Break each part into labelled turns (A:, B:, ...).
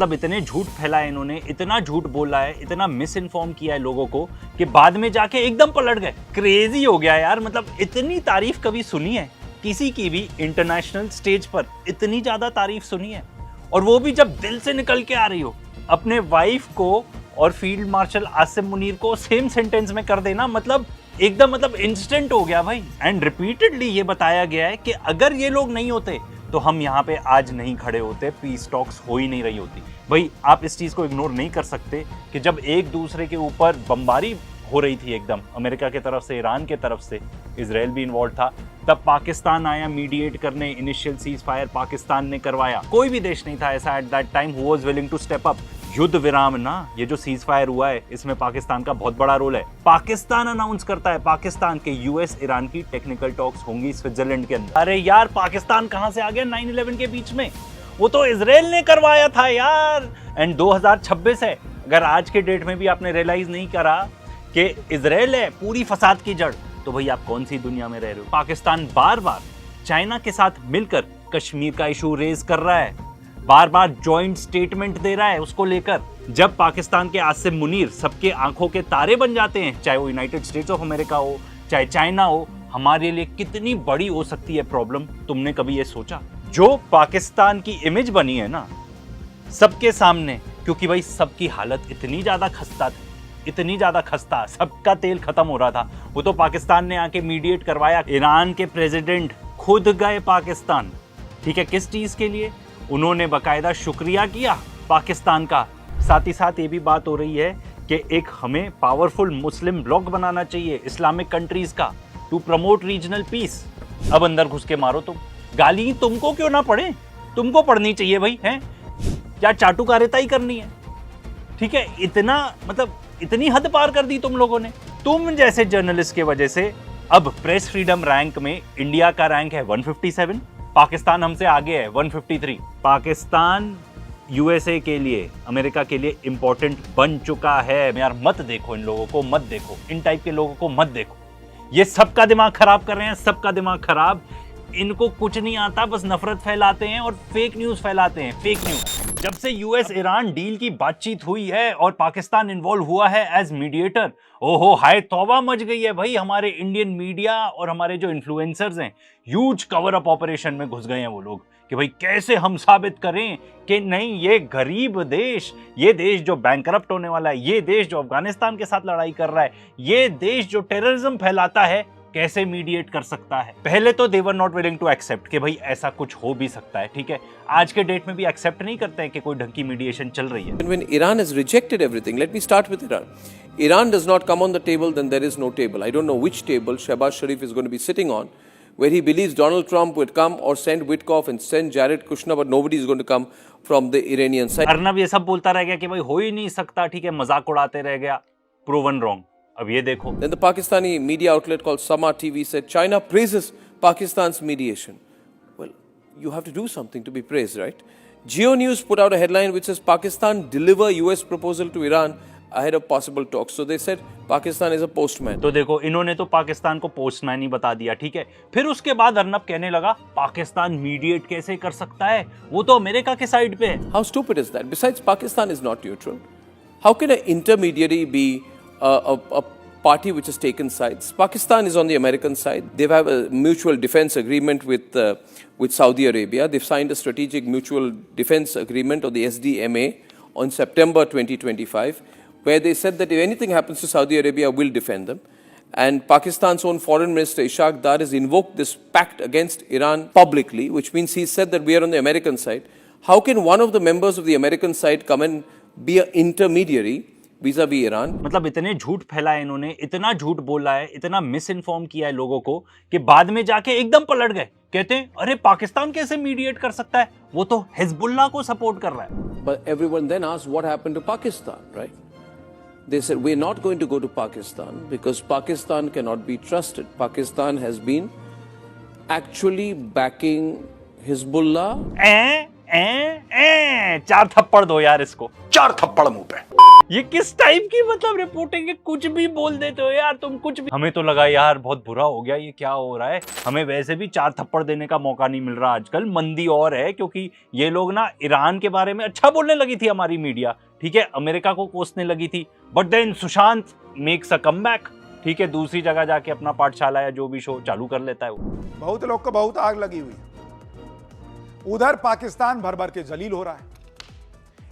A: मतलब इतने झूठ फैलाए इन्होंने, इतना झूठ बोला है, इतना मिस इन्फॉर्म किया है लोगों को कि बाद में जाके एकदम पलट गए। क्रेजी हो गया यार। मतलब इतनी तारीफ कभी सुनी है किसी की भी इंटरनेशनल स्टेज पर? इतनी ज्यादा तारीफ सुनी है, और वो भी जब दिल से निकल के आ रही हो। अपने वाइफ को और फील्ड मार्शल आसिम मुनीर को सेम सेंटेंस में कर देना, मतलब एकदम इंस्टेंट हो गया भाई। एंड रिपीटेडली ये बताया गया है कि अगर ये लोग नहीं होते तो हम यहाँ पे आज नहीं खड़े होते, पीस टॉक्स हो ही नहीं रही होती। भाई आप इस चीज को इग्नोर नहीं कर सकते कि जब एक दूसरे के ऊपर बमबारी हो रही थी एकदम, अमेरिका की तरफ से, ईरान की तरफ से, इजराइल भी इन्वॉल्व था, तब पाकिस्तान आया मीडिएट करने। इनिशियल सीज फायर पाकिस्तान ने करवाया। कोई भी देश नहीं था ऐसा at that time who was willing to step up. युद्ध विराम ना, ये जो सीज फायर हुआ है इसमें पाकिस्तान का बहुत बड़ा रोल है। पाकिस्तान अनाउंस करता है, पाकिस्तान के यूएस ईरान की टेक्निकल टॉक्स होंगी स्विट्जरलैंड के अंदर। अरे यार पाकिस्तान कहां से आ गया 9/11 के बीच में? वो तो इजराइल ने करवाया था यार। एंड 2026 है, अगर आज के डेट में भी आपने रियलाइज नहीं करा कि इजराइल है पूरी फसाद की जड़, तो भाई आप कौन सी दुनिया में रह रहे हो? पाकिस्तान बार बार चाइना के साथ मिलकर कश्मीर का इशू रेज कर रहा है, बार बार जॉइंट स्टेटमेंट दे रहा है उसको लेकर। जब पाकिस्तान के आसिम मुनीर सबके आंखों के तारे बन जाते हैं, चाहे वो यूनाइटेड स्टेट्स ऑफ अमेरिका हो, चाहे चाइना हो, हमारे लिए कितनी बड़ी हो सकती है प्रॉब्लम, तुमने कभी ये सोचा? जो पाकिस्तान की इमेज बनी है ना सबके सामने, क्योंकि भाई सबकी हालत इतनी ज्यादा खस्ता थी, इतनी ज्यादा खस्ता, सबका तेल खत्म हो रहा था। वो तो पाकिस्तान ने आके मीडिएट करवाया। ईरान के प्रेसिडेंट खुद गए पाकिस्तान, ठीक है, किस चीज के लिए? उन्होंने बकायदा शुक्रिया किया पाकिस्तान का। साथ ही साथ ये भी बात हो रही है कि एक हमें पावरफुल मुस्लिम ब्लॉक बनाना चाहिए इस्लामिक कंट्रीज का, टू प्रमोट रीजनल पीस। अब अंदर घुस के मारो तुम। गाली तुमको क्यों ना पड़े? तुमको पढ़नी चाहिए भाई, हैं? क्या चाटुकारिता ही करनी है? ठीक है, इतनी हद पार कर दी तुम लोगों ने। तुम जैसे जर्नलिस्ट के वजह से अब प्रेस फ्रीडम रैंक में इंडिया का रैंक है 157, पाकिस्तान हमसे आगे है 153। पाकिस्तान यूएसए के लिए, अमेरिका के लिए इंपॉर्टेंट बन चुका है। यार मत देखो इन लोगों को, मत देखो इन टाइप के लोगों को, मत देखो। ये सबका दिमाग खराब कर रहे हैं, सबका दिमाग खराब। इनको कुछ नहीं आता, बस नफरत फैलाते हैं और फेक न्यूज फैलाते हैं, फेक न्यूज। जब से यूएस ईरान डील की बातचीत हुई है और पाकिस्तान इन्वॉल्व हुआ है एज मीडिएटर, ओहो हाय तौबा मच गई है भाई। हमारे इंडियन मीडिया और हमारे जो इन्फ्लुएंसर्स हैं, ह्यूज कवर अप ऑपरेशन में घुस गए हैं वो लोग कि भाई कैसे हम साबित करें कि नहीं, ये गरीब देश, ये देश जो बैंकरप्ट होने वाला है, ये देश जो अफगानिस्तान के साथ लड़ाई कर रहा है, ये देश जो टेररिज्म फैलाता है, कैसे मीडिएट कर सकता है? पहले तो they were not willing to accept कि भाई ऐसा कुछ हो भी सकता है, ठीक है। आज के डेट में भी एक्सेप्ट नहीं करते हैं कि कोई ढंग की मीडिएशन चल रही है।
B: When Iran has rejected everything, let me start with Iran. Iran does not come on the table, then there is no table. I don't know which table Shehbaz Sharif is going to be sitting on, where he believes Donald Trump would come or send Witkoff and send Jared Kushner, but nobody is going to come from the Iranian side.
A: Arnab ये सब बोलता रह गया कि भाई हो ही नहीं सकता, ठीक है, मजाक उड़ाते रह गया, प्रूवन रॉन्ग। अब ये देखो।
B: Then the Pakistani media outlet called Sama TV said China praises Pakistan's mediation. Well, you have to do something to be praised, right? Geo News put out a headline which says Pakistan deliver US proposal to Iran ahead of possible talks. So they said Pakistan is a postman.
A: तो देखो इन्होंने तो पाकिस्तान को postman ही बता दिया, ठीक है। फिर उसके बाद अर्नब कहने लगा पाकिस्तान मीडिएट कैसे कर सकता है, वो तो अमेरिका के साइड पे है।
B: How stupid is that? Besides, Pakistan is not neutral. How can an intermediary be a party which has taken sides? Pakistan is on the American side. They have a mutual defense agreement with Saudi Arabia. They've signed a strategic mutual defense agreement, or the SDMA, on September 2025, where they said that if anything happens to Saudi Arabia, we'll defend them. And Pakistan's own foreign minister Ishaq Dar has invoked this pact against Iran publicly, which means he said that we are on the American side. How can one of the members of the American side come and be an intermediary vis-a-vis Iran?
A: मतलब इतने झूठ फैलाए इन्होंने, इतना झूठ बोला है, इतना मिस इन्फॉर्म किया है लोगों को कि बाद में जाके एकदम पलट गए। कहते हैं अरे पाकिस्तान कैसे मीडिएट कर सकता है, वो तो हिजबुल्लाह को सपोर्ट कर रहा है।
B: But everyone then asked what happened to Pakistan, right? They said we're not going to go to Pakistan because Pakistan cannot be trusted. Pakistan has been actually backing Hezbollah.
A: चार थप्पड़ दो यार इसको, 4 थप्पड़ मुंह पे। ये किस टाइप की मतलब रिपोर्टिंग है? कुछ भी बोल देते हो यार तुम, कुछ भी। हमें तो लगा यार बहुत बुरा हो गया, ये क्या हो रहा है। हमें वैसे भी 4 थप्पड़ देने का मौका नहीं मिल रहा आजकल। मंदी और है क्योंकि ये लोग ना ईरान के बारे में अच्छा बोलने लगी थी हमारी मीडिया, ठीक है, अमेरिका को कोसने लगी थी। But then Sushant makes a comeback, ठीक है, दूसरी जगह जाके अपना पाठशाला या जो भी शो चालू कर लेता है वो।
C: बहुत लोग को बहुत आग लगी हुई है। उधर पाकिस्तान भर भर के जलील हो रहा है,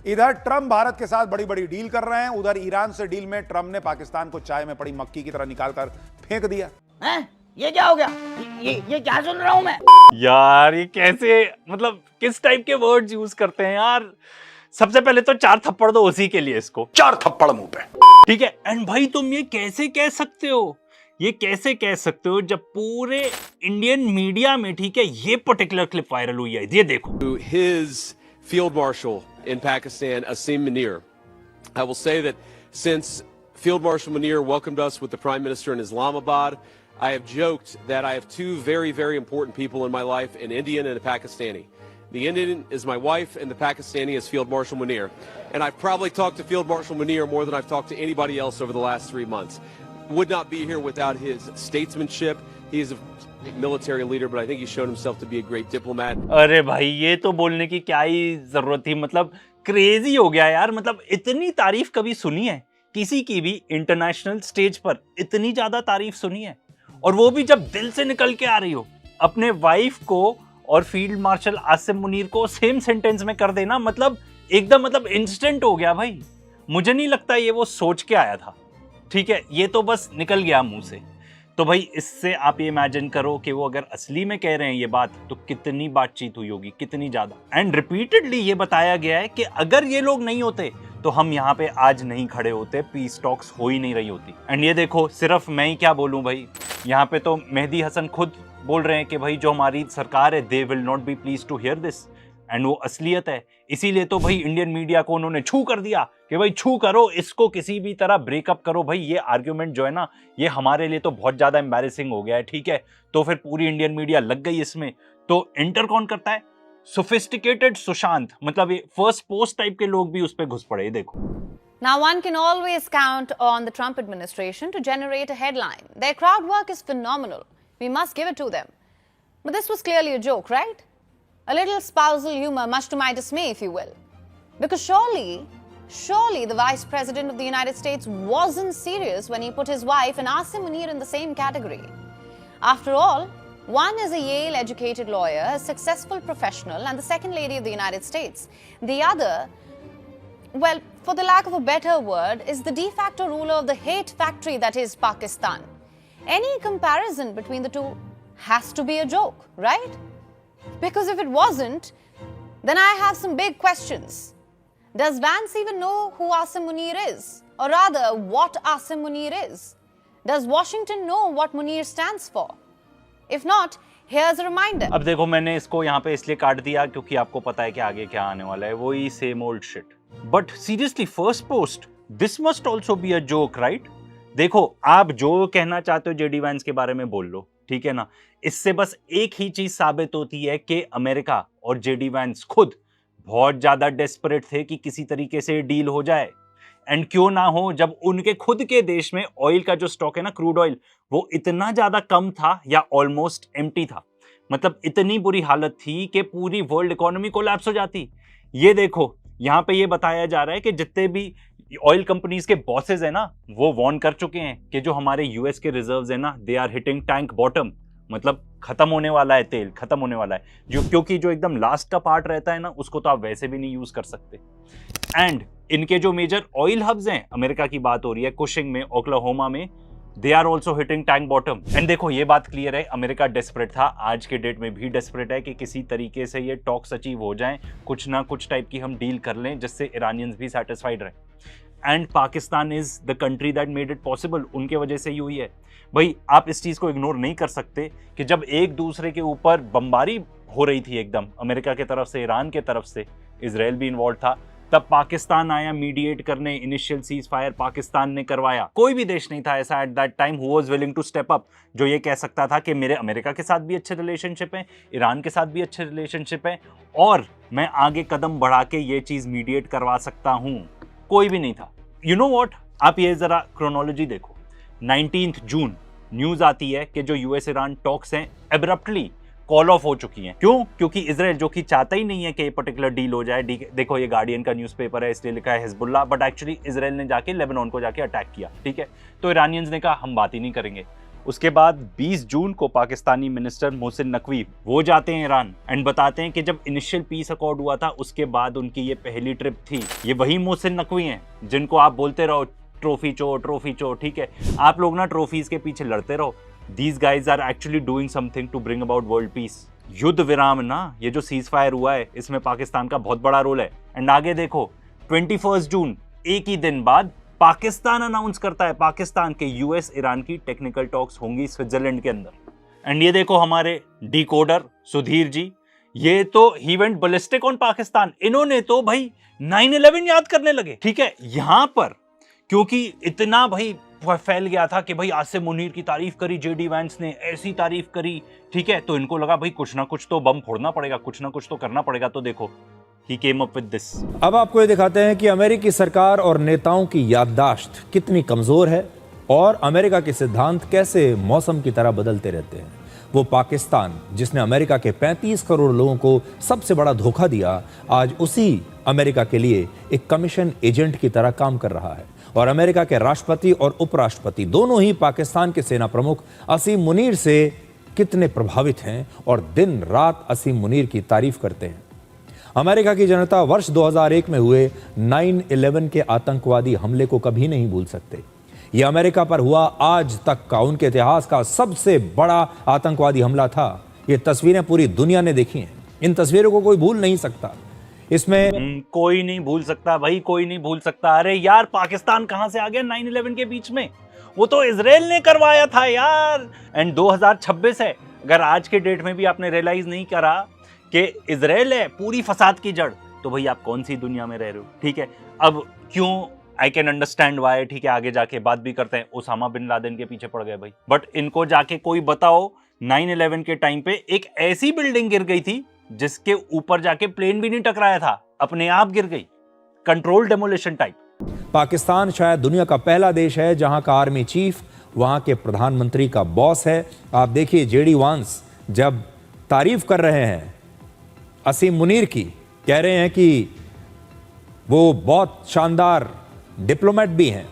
C: इधर ट्रंप भारत के साथ बड़ी बड़ी डील कर रहे हैं, उधर ईरान से डील में ट्रंप ने पाकिस्तान को चाय में पड़ी मक्खी की तरह निकालकर फेंक दिया।
D: हैं? ये क्या हो गया? ये क्या सुन रहा हूं मैं?
A: यार ये कैसे, मतलब किस टाइप के वर्ड्स यूज करते हैं यार। सबसे पहले तो 4 थप्पड़ दो उसी के लिए, इसको
C: 4 थप्पड़ मुंह पे,
A: ठीक है। एंड भाई तुम ये कैसे कह सकते हो, ये कैसे कह सकते हो जब पूरे इंडियन मीडिया में, ठीक है, ये पर्टिकुलर क्लिप वायरल हुई है, ये देखो।
E: His field marshal in Pakistan, Asim Munir. I will say that since Field Marshal Munir welcomed us with the Prime Minister in Islamabad, I have joked that I have 2 very, very important people in my life, an Indian and a Pakistani. The Indian is my wife and the Pakistani is Field Marshal Munir. And I've probably talked to Field Marshal Munir more than I've talked to anybody else over the last 3 months. Would not be here without his statesmanship. He is a military leader, but I think he's shown himself to be a great diplomat.
A: अरे भाई ये तो बोलने की क्या ही जरूरत थी, मतलब क्रेजी हो गया यार। मतलब इतनी तारीफ कभी सुनी है किसी की भी इंटरनेशनल स्टेज पर? इतनी ज्यादा तारीफ सुनी है, और वो भी जब दिल से निकल के आ रही हो। अपने वाइफ को और फील्ड मार्शल आसिम मुनीर को सेम सेंटेंस में कर देना, मतलब एकदम, मतलब इंस्टेंट हो गया भाई। मुझे नहीं लगता ये वो सोच के आया था, ठीक है, ये तो बस निकल गया मुंह से। तो भाई इससे आप ये इमेजिन करो कि वो अगर असली में कह रहे हैं ये बात, तो कितनी बातचीत हुई होगी, कितनी ज्यादा। एंड रिपीटेडली ये बताया गया है कि अगर ये लोग नहीं होते तो हम यहाँ पे आज नहीं खड़े होते, पीस टॉक्स हो ही नहीं रही होती। एंड ये देखो, सिर्फ मैं ही क्या बोलूं भाई, यहाँ पे तो मेहदी हसन खुद बोल रहे हैं कि भाई जो हमारी सरकार है, they will not be please to hear this. And वो असलियत है, इसीलिए तो भाई इंडियन मीडिया को उन्होंने छू कर दिया कि भाई छू करो इसको, किसी भी तरह ब्रेकअप करो। भाई ये आर्ग्यूमेंट जो है ना, ये हमारे लिए तो बहुत ज्यादा एम्बैरेसिंग हो गया है, ठीक है। तो फिर पूरी इंडियन मीडिया लग गई इसमें। तो एंटर कौन करता है? सोफिस्टिकेटेड सुशांत, मतलब ये फर्स्ट पोस्ट टाइप के लोग भी उस पर घुस पड़े। देखो,
F: Now, one can always count on the Trump administration to generate a headline. Their crowd work is phenomenal. We must give it to them. But this was clearly a joke, right? A little spousal humor, much to my dismay, if you will. Because surely the Vice President of the United States wasn't serious when he put his wife and Asim Munir in the same category. After all, one is a Yale-educated lawyer, a successful professional, and the second lady of the United States. The other, well, for the lack of a better word, is the de facto ruler of the hate factory that is Pakistan. Any comparison between the two has to be a joke, right? Because if it wasn't, then I have some big questions. Does Vance even know who Asim Munir is? Or rather, what Asim Munir is? Does Washington know what Munir stands for? If not, here's a reminder.
A: अब देखो, मैंने इसको यहाँ पे इसलिए काट दिया क्योंकि आपको पता है कि आगे क्या आने वाला है, वही same old shit. But seriously, first post, this must also be a joke, right? देखो, आप जो कहना चाहते हो जेडी वैंस के बारे में बोल लो, ठीक है ना। इससे बस एक ही चीज साबित होती है कि अमेरिका और जेडी वैंस खुद बहुत ज्यादा डेस्परेट थे कि किसी तरीके से डील हो जाए। एंड क्यों ना हो, जब उनके खुद के देश में ऑयल का जो स्टॉक है ना, क्रूड ऑयल, वो इतना ज्यादा कम था या ऑलमोस्ट एम्प्टी था। मतलब इतनी बुरी हालत थी कि पूरी वर्ल्ड इकोनॉमी कोलैप्स हो जाती। ये देखो, यहाँ पे ये बताया जा रहा है कि जितने भी ऑयल कंपनीज के बॉसेस है ना, वो वार्न कर चुके हैं कि जो हमारे यूएस के रिजर्व्स है ना, they are hitting tank bottom, मतलब खत्म होने वाला है, तेल खत्म होने वाला है। जो क्योंकि जो एकदम लास्ट का पार्ट रहता है ना, उसको तो आप वैसे भी नहीं यूज कर सकते। एंड इनके जो मेजर ऑयल हब्स हैं, अमेरिका की बात हो रही है, कुशिंग में, ओक्लाहोमा में, they are also hitting tank bottom. And देखो, ये बात क्लियर है, अमेरिका डेस्परेट था, आज के डेट में भी डेस्परेट है कि किसी तरीके से ये टॉक्स अचीव हो जाएं, कुछ ना कुछ टाइप की हम डील कर लें जिससे ईरानियंस भी सेटिस्फाइड रहे। And Pakistan is the country that made it possible, उनके वजह से ही हुई है। भाई आप इस चीज को इग्नोर नहीं कर सकते कि जब एक दूसरे के ऊपर बमबारी हो रही थी एकदम, अमेरिका की तरफ से, ईरान के तरफ से, इजराइल भी इन्वॉल्व था, तब पाकिस्तान आया मीडिएट करने, इनिशियल सीज फायर पाकिस्तान ने करवाया। कोई भी देश नहीं था ऐसा at that time who was willing to step up, जो ये कह सकता था कि मेरे अमेरिका के साथ भी अच्छे रिलेशनशिप हैं, ईरान के साथ भी अच्छे रिलेशनशिप हैं, और मैं आगे कदम बढ़ा के ये चीज मीडिएट करवा सकता हूं। कोई भी नहीं था। यू नो व्हाट, आप ये जरा क्रोनोलॉजी देखो। 19 जून न्यूज आती है कि जो यूएस ईरान टॉक्स हैं एब्रप्टली कॉल ऑफ हो चुकी हैं। क्यों? क्योंकि इजराइल जो कि चाहता ही नहीं है कि ये पर्टिकुलर डील हो जाए। देखो ये गार्डियन का न्यूज़पेपर है, इसलिए लिखा है हिजबुल्लाह, बट एक्चुअली इजराइल ने जाके लेबनान को जाके अटैक किया, ठीक है। तो ईरानियंस ने कहा हम बात ही नहीं करेंगे। उसके बाद 20 जून को पाकिस्तानी मिनिस्टर मोहसिन नकवी वो जाते हैं ईरान एंड बताते हैं कि जब इनिशियल पीस अकॉर्ड हुआ था उसके बाद उनकी ये पहली ट्रिप थी। ये वही मोहसिन नकवी हैं जिनको आप बोलते रहो ट्रॉफी चो, ठीक है। आप लोग ना ट्रॉफीज के पीछे लड़ते रहो। These guys are actually doing something to bring about world peace. युद्ध विराम ना, ये जो सीज फायर हुआ है इसमें पाकिस्तान का बहुत बड़ा रोल है। एंड आगे देखो 21 जून, एक ही दिन बाद पाकिस्तान अनाउंस करता है पाकिस्तान के यूएस ईरान की टेक्निकल टॉक्स होंगी स्विट्जरलैंड के अंदर। एंड ये देखो हमारे डिकोडर सुधीर जी, ये तो he went ballistic on Pakistan. इन्होंने तो भाई 9/11 याद करने लगे, ठीक है। यहां पर क्योंकि इतना भाई फैल गया था कि भाई आसिम मुनीर की तारीफ करी जेडी वैंस ने, ऐसी तारीफ करी, ठीक है। तो इनको लगा भाई कुछ ना कुछ तो बम फोड़ना पड़ेगा, कुछ ना कुछ तो करना पड़ेगा। तो देखो ही केम अप विद दिस।
G: अब आपको ये दिखाते हैं कि अमेरिकी सरकार और नेताओं की याददाश्त कितनी कमजोर है और अमेरिका के सिद्धांत कैसे मौसम की तरह बदलते रहते हैं। वो पाकिस्तान जिसने अमेरिका के 35 करोड़ लोगों को सबसे बड़ा धोखा दिया, आज उसी अमेरिका के लिए एक कमीशन एजेंट की तरह काम कर रहा है। और अमेरिका के राष्ट्रपति और उपराष्ट्रपति दोनों ही पाकिस्तान के सेना प्रमुख असीम मुनीर से कितने प्रभावित हैं और दिन रात असीम मुनीर की तारीफ करते हैं। अमेरिका की जनता वर्ष 2001 में हुए 9/11 के आतंकवादी हमले को कभी नहीं भूल सकते। यह अमेरिका पर हुआ आज तक का उनके इतिहास का सबसे बड़ा आतंकवादी हमला था। ये तस्वीरें पूरी दुनिया ने देखी हैं। इन तस्वीरों को कोई भूल नहीं सकता। इसमें
A: कोई नहीं भूल सकता भाई, कोई नहीं भूल सकता। अरे यार पाकिस्तान कहां से आ गया 9/11 के बीच में? वो तो इजराइल ने करवाया था यार। एंड 2026 है, अगर आज के डेट में भी आपने रियलाइज नहीं करा कि इजराइल है पूरी फसाद की जड़, तो भाई आप कौन सी दुनिया में रह रहे हो, ठीक है। अब क्यों, आई कैन अंडरस्टैंड वाई, ठीक है। आगे जाके बात भी करते हैं। उसामा बिन लादेन के पीछे पड़ गए भाई, बट इनको जाके कोई बताओ 9/11 के टाइम पे एक ऐसी बिल्डिंग गिर गई थी जिसके ऊपर जाके प्लेन भी नहीं टकराया था, अपने आप गिर गई, कंट्रोल डेमोलिशन टाइप।
G: पाकिस्तान शायद दुनिया का पहला देश है जहां का आर्मी चीफ वहां के प्रधानमंत्री का बॉस है। आप देखिए जेडी वांस जब तारीफ कर रहे हैं असीम मुनीर की, कह रहे हैं कि वो बहुत शानदार डिप्लोमेट भी हैं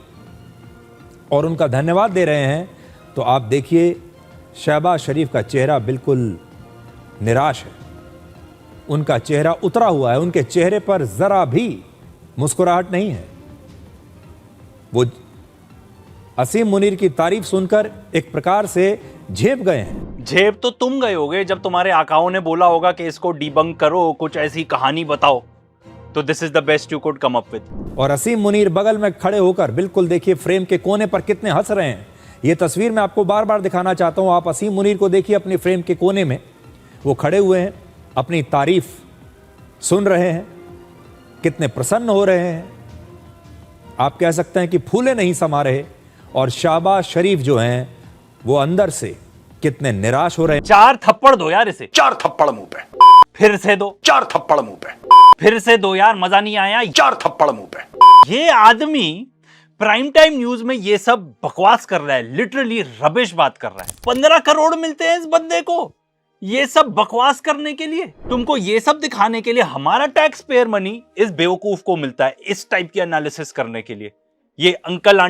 G: और उनका धन्यवाद दे रहे हैं, तो आप देखिए शहबाज शरीफ का चेहरा बिल्कुल निराश है। उनका चेहरा उतरा हुआ है, उनके चेहरे पर जरा भी मुस्कुराहट नहीं है। वो असीम मुनीर की तारीफ सुनकर एक प्रकार से झेप गए हैं।
A: झेप तो तुम गए होगे जब तुम्हारे आकाओं ने बोला होगा कि इसको डिबंक करो, कुछ ऐसी कहानी बताओ, तो this is the best you could come up with.
G: और असीम मुनीर बगल में खड़े होकर बिल्कुल देखिए फ्रेम के कोने पर कितने हंस रहे हैं। ये तस्वीर मैं आपको बार बार दिखाना चाहता हूं। आप असीम मुनीर को देखिए अपनी फ्रेम के कोने में, वो खड़े हुए हैं, अपनी तारीफ सुन रहे हैं, कितने प्रसन्न हो रहे हैं। आप कह सकते हैं कि फूले नहीं समा रहे। और शहबाज शरीफ जो हैं वो अंदर से कितने निराश हो रहे हैं।
A: 4 थप्पड़ दो यार इसे,
C: 4 थप्पड़ मुंह पे,
A: फिर से दो,
C: 4 थप्पड़ मुंह पे,
A: फिर से दो यार, मजा नहीं आया।
C: 4 थप्पड़ मुंह पे।
A: ये आदमी प्राइम टाइम न्यूज में ये सब बकवास कर रहा है, लिटरली रबिश बात कर रहा है। 15 करोड़ मिलते हैं इस बंदे को ये सब बकवास करने के लिए, तुमको ये सब दिखाने के लिए हमारा टैक्स पेयर मनी इस बेवकूफ को मिलता है इस टाइप की एनालिसिस करने के लिए, ये अंकल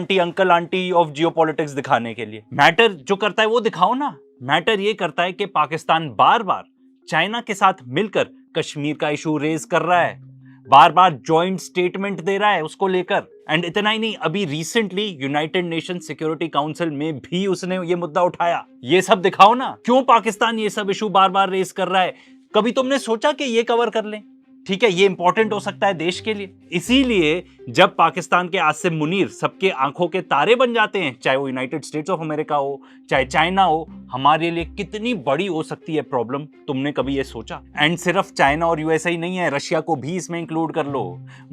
A: आंटी ऑफ जियोपॉलिटिक्स दिखाने के लिए। मैटर जो करता है वो दिखाओ ना। मैटर ये करता है कि पाकिस्तान बार बार चाइना के साथ मिलकर कश्मीर का इशू रेज कर रहा है, बार बार जॉइंट स्टेटमेंट दे रहा है उसको लेकर। एंड इतना ही नहीं, अभी recently United nation security council में भी उसने ये मुद्दा उठाया। ये सब दिखाओ ना, क्यों पाकिस्तान ये सब इशू बार बार रेज कर रहा है। कभी तुमने सोचा कि ये कवर कर लें, ठीक है, ये इंपॉर्टेंट हो सकता है देश के लिए। इसीलिए जब पाकिस्तान के आसिम मुनीर सबके आंखों के तारे बन जाते हैं, चाहे वो यूनाइटेड स्टेट्स ऑफ अमेरिका हो, चाहे चाइना हो, हमारे लिए कितनी बड़ी हो सकती है प्रॉब्लम, तुमने कभी ये सोचा? एंड सिर्फ चाइना और यूएसए ही नहीं है, रशिया को भी इसमें इंक्लूड कर लो।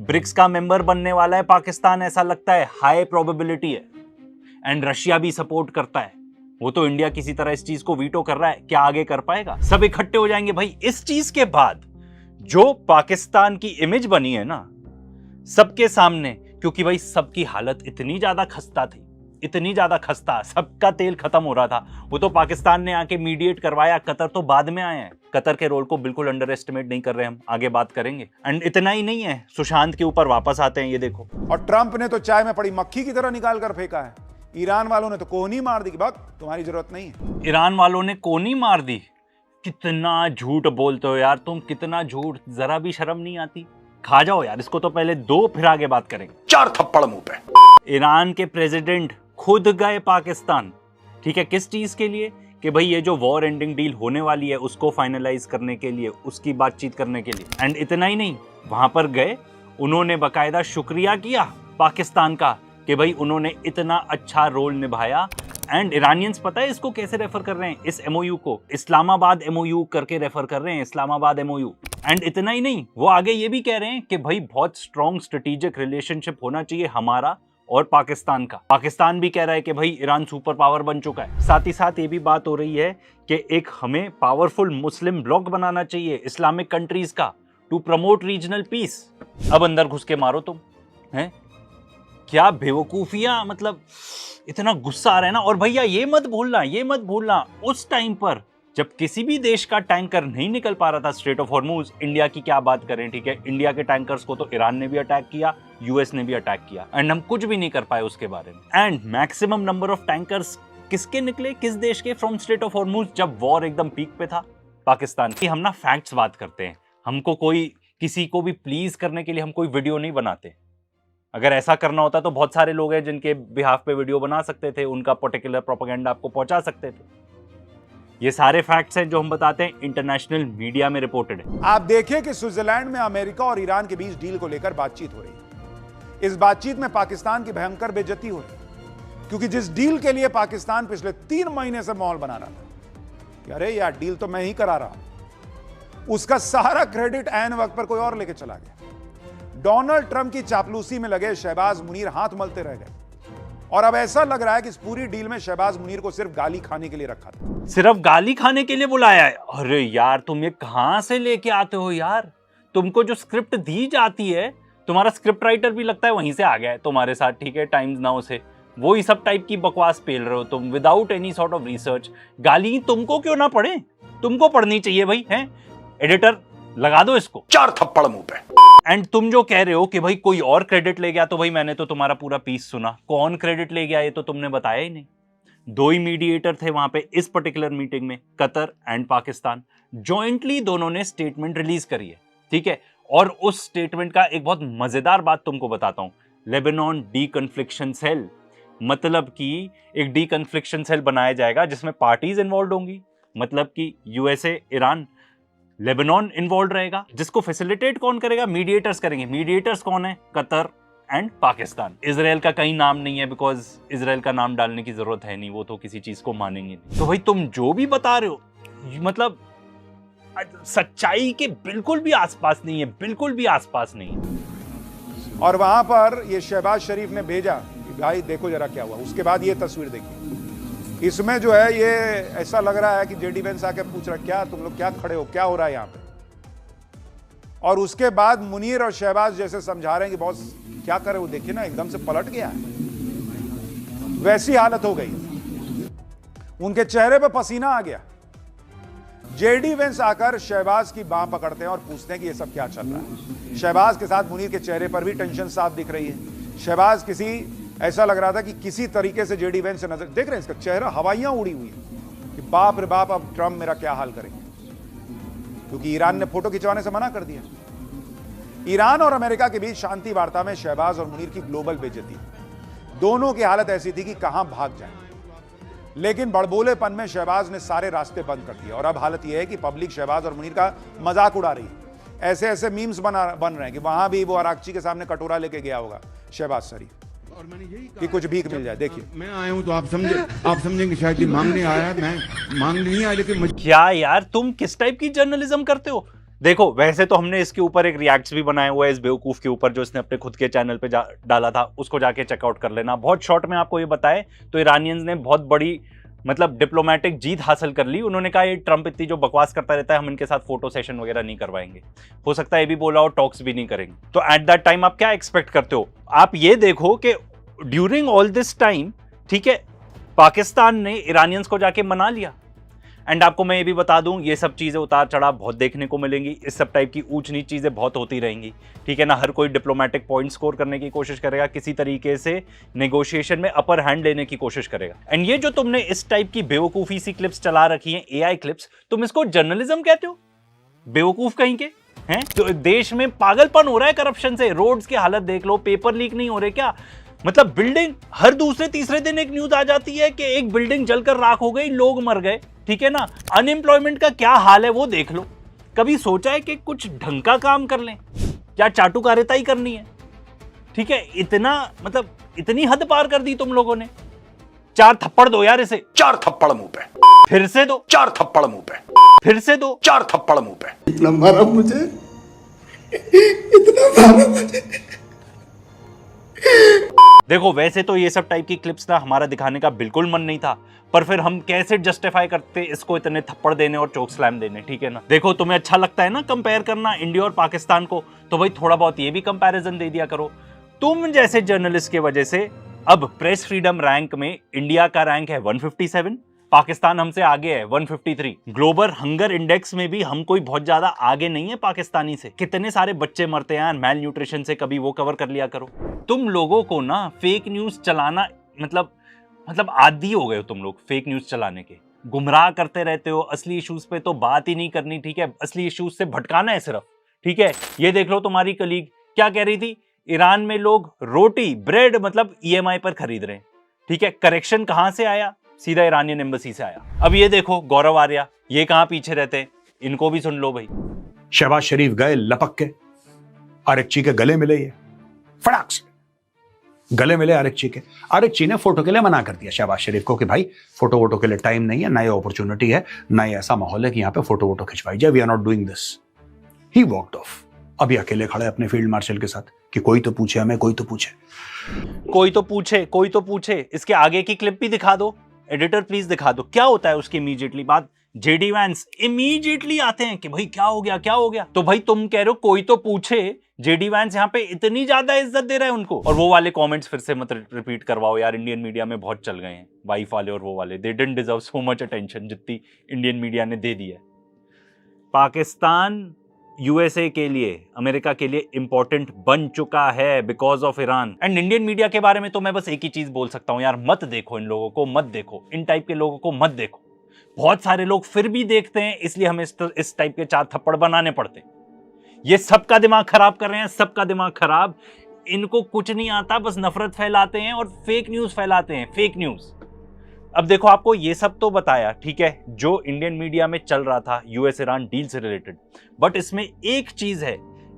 A: ब्रिक्स का मेंबर बनने वाला है पाकिस्तान, ऐसा लगता है, हाई प्रोबेबिलिटी है। एंड रशिया भी सपोर्ट करता है। वो तो इंडिया किसी तरह इस चीज को वीटो कर रहा है, क्या आगे कर पाएगा? सब इकट्ठे हो जाएंगे भाई। इस चीज के बाद जो पाकिस्तान की इमेज बनी है ना सबके सामने, क्योंकि भाई सबकी हालत इतनी ज्यादा खस्ता थी, इतनी ज्यादा खस्ता, सबका तेल खत्म हो रहा था। वो तो पाकिस्तान ने आके मीडिएट करवाया, कतर तो बाद में आए हैं। कतर के रोल को बिल्कुल अंडर एस्टिमेट नहीं कर रहे हम, आगे बात करेंगे। एंड इतना ही नहीं है, सुशांत के ऊपर वापस आते हैं, ये देखो।
C: और ट्रंप ने तो चाय में पड़ी मक्खी की तरह निकाल कर फेंका है। ईरान वालों ने तो कोहनी मार दी कि बक तुम्हारी जरूरत नहीं है।
A: ईरान वालों ने कोनी मार दी। कितना झूठ बोलते हो यार तुम, कितना झूठ, जरा भी शर्म नहीं आती। खा जाओ यार इसको तो पहले दो, फिर आगे बात करेंगे।
C: 4 थप्पड़ मुंह पे।
A: ईरान के प्रेसिडेंट खुद गए पाकिस्तान, ठीक है, किस चीज के लिए? कि भाई ये जो वॉर एंडिंग डील होने वाली है उसको फाइनलाइज करने के लिए, उसकी बातचीत करने के लिए। एंड इतना ही नहीं, वहां पर गए, उन्होंने बकायदा शुक्रिया किया पाकिस्तान का कि भाई उन्होंने इतना अच्छा रोल निभाया। एंड ईरानियंस पता है इसको कैसे रेफर कर रहे हैं, इस एमओयू को? इस्लामाबाद एमओयू करके रेफर कर रहे हैं, इस्लामाबाद एमओयू। एंड इतना ही नहीं, वो आगे ये भी कह रहे हैं कि भाई बहुत स्ट्रॉन्ग स्ट्रेटेजिक रिलेशनशिप होना चाहिए हमारा और पाकिस्तान का। पाकिस्तान भी कह रहा है कि भाई ईरान सुपर पावर बन चुका है। साथ ही साथ ये भी बात हो रही है कि एक हमें पावरफुल मुस्लिम ब्लॉक बनाना चाहिए इस्लामिक कंट्रीज का, टू प्रमोट रीजनल पीस। अब अंदर घुस के मारो तुम, हैं? क्या बेवकूफियां, मतलब इतना गुस्सा आ रहा है ना। और भैया ये मत भूलना उस टाइम पर जब किसी भी देश का टैंकर नहीं निकल पा रहा था स्ट्रेट ऑफ हॉर्मुज, इंडिया की क्या बात करें, ठीक है, इंडिया के टैंकर्स को तो ईरान ने भी अटैक किया, यूएस ने भी अटैक किया, एंड हम कुछ भी नहीं कर पाए उसके बारे में। And maximum number of tankers किसके निकले, किस देश के, फ्रॉम स्ट्रेट ऑफ हॉर्मुज, जब वॉर एकदम पीक पे था, पाकिस्तान की। हम ना फैक्ट्स बात करते हैं, हमको कोई किसी को भी प्लीज करने के लिए हम कोई वीडियो नहीं बनाते। अगर ऐसा करना होता तो बहुत सारे लोग हैं जिनके बिहाफ पे वीडियो बना सकते थे, उनका पर्टिकुलर प्रोपेगेंडा आपको पहुंचा सकते थे। ये सारे फैक्ट्स हैं जो हम बताते हैं, इंटरनेशनल मीडिया में रिपोर्टेड है।
C: आप देखिए कि स्विट्जरलैंड में अमेरिका और ईरान के बीच डील को लेकर बातचीत हो रही है। इस बातचीत में पाकिस्तान की भयंकर बेइज्जती हो रही है, क्योंकि जिस डील के लिए पाकिस्तान पिछले 3 महीने से माहौल बना रहा था कि अरे यार डील तो मैं ही करा रहा हूं, उसका सारा क्रेडिट ऐन वक्त पर कोई और लेके चला गया। डोनाल्ड ट्रंप की चापलूसी में लगे शहबाज मुनीर हाथ मलते रह गए, और अब ऐसा लग रहा है कि इस पूरी डील में शहबाज मुनीर को सिर्फ गाली खाने के लिए रखा था।
A: सिर्फ गाली खाने के लिए बुलाया है? अरे यार तुम ये कहां से लेके आते हो यार? तुमको जो स्क्रिप्ट दी जाती है, तुम्हारा स्क्रिप्ट राइटर भी लगता है वहीं से आ गया है तुम्हारे साथ, ठीक है, टाइम्स नाउ से। वो ही सब टाइप की बकवास पेल रहे हो तुम without any sort of research. गाली तुमको क्यों ना पड़े? तुमको पढ़नी चाहिए भाई, हैं? एडिटर लगा दो इसको
C: 4 थप्पड़ मुंह पे।
A: एंड तुम जो कह रहे हो कि भाई कोई और क्रेडिट ले गया, तो भाई मैंने तो तुम्हारा पूरा पीस सुना, कौन क्रेडिट ले गया ये तो तुमने बताया ही नहीं। 2 ही मीडिएटर थे वहां पे इस पर्टिकुलर मीटिंग में, कतर एंड पाकिस्तान। जॉइंटली दोनों ने स्टेटमेंट रिलीज करी है, ठीक है। और उस स्टेटमेंट का एक बहुत मजेदार बात तुमको बताता हूं, लेबनान डीकन्फ्लिक्शन सेल, मतलब कि एक डीकन्फ्लिक्शन सेल बनाया जाएगा जिसमें पार्टीज इन्वॉल्व होंगी, मतलब कि यूएसए, ईरान, लेबनान इन्वॉल्व रहेगा। जिसको फैसिलिटेट कौन करेगा? मीडिएटर्स करेंगे। मीडिएटर्स कौन है? Qatar and Pakistan. इजराइल का कहीं नाम नहीं है, बिकॉज इजराइल का नाम डालने की जरूरत है नहीं, वो तो किसी चीज को मानेंगे नहीं। तो भाई तुम जो भी बता रहे हो, मतलब सच्चाई के बिल्कुल भी आसपास नहीं है, बिल्कुल भी आसपास नहीं है।
C: और वहां पर ये शहबाज शरीफ ने भेजा कि भाई देखो जरा क्या हुआ। उसके बाद ये तस्वीर देखिए, इसमें जो है ये ऐसा लग रहा है कि जेडी वेंस आके पूछ रहा क्या तुम लोग क्या खड़े हो, क्या हो रहा है यहाँ पे। और उसके बाद मुनीर और शहबाज जैसे समझा रहे हैं कि बॉस क्या करे, वो देखिए ना एकदम से पलट गया है, वैसी हालत हो गई, उनके चेहरे पे पसीना आ गया। जेडी वेंस आकर शहबाज की बांह पकड़ते हैं और पूछते हैं कि ये सब क्या चल रहा है। शहबाज के साथ मुनीर के चेहरे पर भी टेंशन साफ दिख रही है। शहबाज ऐसा लग रहा था कि किसी तरीके से जेडी वेंस से नजर, देख रहे हैं इसका चेहरा, हवाइयां उड़ी हुई है कि बाप रे बाप अब ट्रंप मेरा क्या हाल करेंगे, क्योंकि ईरान ने फोटो खिंचवाने से मना कर दिया। ईरान और अमेरिका के बीच शांति वार्ता में शहबाज और मुनीर की ग्लोबल बेइज्जती, दोनों की हालत ऐसी थी कि कहां भाग जाएं। लेकिन बड़बोलेपन में शहबाज ने सारे रास्ते बंद कर दिए, और अब हालत यह है कि पब्लिक शहबाज और मुनीर का मजाक उड़ा रही है। ऐसे ऐसे मीम्स बन रहे हैं कि वहां भी वो अराकची के सामने कटोरा लेके गया होगा शहबाज शरीफ,
H: और मैंने यही
C: कि कुछ भीख मिल जाए। देखिए
H: मैं आया हूं तो आप समझेंगे शायद ये मांगने आया है, मैं मांगने नहीं आया, लेकिन
A: क्या यार तुम किस टाइप की जर्नलिज्म करते हो? देखो वैसे तो हमने इसके ऊपर एक रिएक्ट्स भी बनाया हुआ है इस बेवकूफ के ऊपर, जो इसने अपने खुद के चैनल पे डाला था, उसको जाके चेकआउट कर लेना। बहुत शॉर्ट में आपको ये बताए तो ईरानियंस ने बहुत बड़ी मतलब डिप्लोमेटिक जीत हासिल कर ली। उन्होंने कहा ये ट्रंप इतनी जो बकवास करता रहता है, हम इनके साथ फोटो सेशन वगैरह नहीं करवाएंगे। हो सकता है ये भी बोला और टॉक्स भी नहीं करेंगे। तो एट दैट टाइम आप क्या एक्सपेक्ट करते हो? आप ये देखो कि ड्यूरिंग ऑल दिस टाइम, ठीक है, पाकिस्तान ने इरानियंस को जाके मना लिया। एंड आपको मैं ये भी बता दूं, ये सब चीजें उतार चढ़ाव बहुत देखने को मिलेंगी, इस सब टाइप की ऊंच नीच चीजें बहुत होती रहेंगी, ठीक है ना। हर कोई डिप्लोमेटिक पॉइंट स्कोर करने की कोशिश करेगा, किसी तरीके से नेगोशिएशन में अपर हैंड लेने की कोशिश करेगा। एंड ये जो तुमने इस टाइप की बेवकूफी सी क्लिप्स चला रखी हैं, एआई क्लिप्स, तुम इसको जर्नलिज्म कहते हो? बेवकूफ कहीं के हैं। तो देश में पागलपन हो रहा है करप्शन से। रोड्स की हालत देख लो, पेपर लीक नहीं हो रहे क्या? मतलब बिल्डिंग, हर दूसरे तीसरे दिन एक न्यूज आ जाती है कि एक बिल्डिंग जलकर राख हो गई, लोग मर गए, ठीक है ना। अनएम्प्लॉयमेंट का क्या हाल है वो देख लो। कभी सोचा है कि कुछ ढंग का काम कर लें, या चाटुकारिता ही करनी है? ठीक है, इतना मतलब इतनी हद पार कर दी तुम लोगों ने। 4 थप्पड़ दो यार इसे।
I: 4 थप्पड़ मुंह पे।
A: फिर से दो।
I: 4 थप्पड़ मुंह पे।
A: फिर से दो।
I: 4 थप्पड़ मुंह पे।
H: इतना मारा मुझे, इतना मारा मुझे।
A: देखो वैसे तो ये सब टाइप की क्लिप्स ना हमारा दिखाने का बिल्कुल मन नहीं था, पर फिर हम कैसे जस्टिफाई करते इसको इतने थप्पड़ देने और चोक स्लैम देने, ठीक है ना। देखो तुम्हें अच्छा लगता है ना कंपेयर करना इंडिया और पाकिस्तान को, तो भाई थोड़ा बहुत ये भी कंपैरिजन दे दिया करो। तुम जैसे जर्नलिस्ट की वजह से अब प्रेस फ्रीडम रैंक में इंडिया का रैंक है 157, पाकिस्तान हमसे आगे है 153। ग्लोबल हंगर इंडेक्स में भी हम कोई बहुत ज्यादा आगे नहीं है पाकिस्तानी से। कितने सारे बच्चे मरते हैं मैल न्यूट्रिशन से, कभी वो कवर कर लिया करो। तुम लोगों को ना फेक न्यूज चलाना मतलब आदी हो गए हो तुम लोग फेक न्यूज चलाने के। गुमराह करते रहते हो, असली इश्यूज पे तो बात ही नहीं करनी, ठीक है। असली इश्यूज से भटकाना है सिर्फ, ठीक है। ये देख लो तुम्हारी कलीग क्या कह रही थी, ईरान में लोग रोटी ब्रेड मतलब EMI पर खरीद रहे हैं, ठीक है। करेक्शन कहां से आया? सीधा ईरानियन एम्बेसी से आया। अब ये देखो गौरव आर्या, ये कहां पीछे रहते हैं, इनको भी सुन लो भाई।
I: शहबाज शरीफ गए लपक के, आरिकची के गले मिले, ये फटाक से गले मिले आरिकची के। आरिकची ने फोटो के लिए मना कर दिया शहबाज शरीफ को कि भाई फोटो वोटो के लिए टाइम नहीं है, नई अपॉर्चुनिटी है, नई ऐसा माहौल है कि यहाँ पे फोटो वोटो खिंचवाई जाए, we are not doing this. He walked off. अभी अकेले खड़े अपने फील्ड मार्शल के साथ कि कोई तो पूछे हमें, कोई तो पूछे,
A: कोई तो पूछे, कोई तो पूछे। इसके आगे की क्लिप भी दिखा दो एडिटर, प्लीज दिखा दो। क्या होता है उसकी इमीडिएटली बात? जेडी वैंस इमीडिएटली आते हैं कि भाई क्या हो गया, क्या हो गया। तो भाई तुम कह रहे हो कोई तो पूछे, जेडी वैंस यहाँ पे इतनी ज्यादा इज्जत दे रहा है उनको। और वो वाले कमेंट्स फिर से मत रिपीट करवाओ यार, इंडियन मीडिया में बहुत चल गए हैं वाइफ वाले और वो वाले। They didn't deserve so much attention जितनी इंडियन मीडिया ने दे दी है। पाकिस्तान यूएसए के लिए, अमेरिका के लिए इंपॉर्टेंट बन चुका है because of Iran. And Indian media के बारे में तो मैं बस एक ही चीज बोल सकता हूं यार, मत देखो इन लोगों को, मत देखो इन टाइप के लोगों को, मत देखो। बहुत सारे लोग फिर भी देखते हैं, इसलिए हमें इस टाइप के 4 थप्पड़ बनाने पड़ते हैं। ये सबका दिमाग खराब कर रहे हैं, सबका दिमाग खराब। इनको कुछ नहीं आता, बस नफरत फैलाते हैं और फेक न्यूज फैलाते हैं, फेक न्यूज। अब देखो आपको ये सब तो बताया, ठीक है, जो इंडियन मीडिया में चल रहा था यूएस ईरान डील से रिलेटेड, बट इसमें एक चीज है,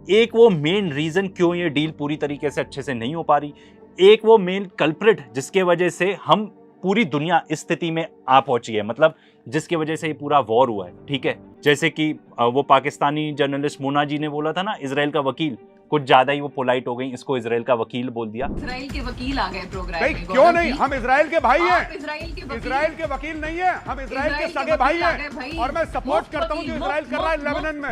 A: एक वो मेन रीजन क्यों ये डील पूरी तरीके से अच्छे से नहीं हो पा रही, एक वो मेन कल्प्रिट जिसके वजह से हम पूरी दुनिया इस स्थिति में आ पहुंची है, मतलब जिसकी वजह से ये पूरा वॉर हुआ है, ठीक है। जैसे कि वो पाकिस्तानी जर्नलिस्ट मोना जी ने बोला था ना, इजराइल का वकील, कुछ ज्यादा ही वो पोलाइट हो गई, इसको इजराइल का वकील बोल दिया।
J: इजराइल के वकील आ गए प्रोग्राम
C: नहीं,
J: में।
C: क्यों नहीं, हम इजराइल के भाई हैं।
J: इजराइल
C: के वकील नहीं है, हम इजराइल के सगे भाई हैं, और मैं सपोर्ट करता हूँ जो इजराइल कर रहा है लेबनान में।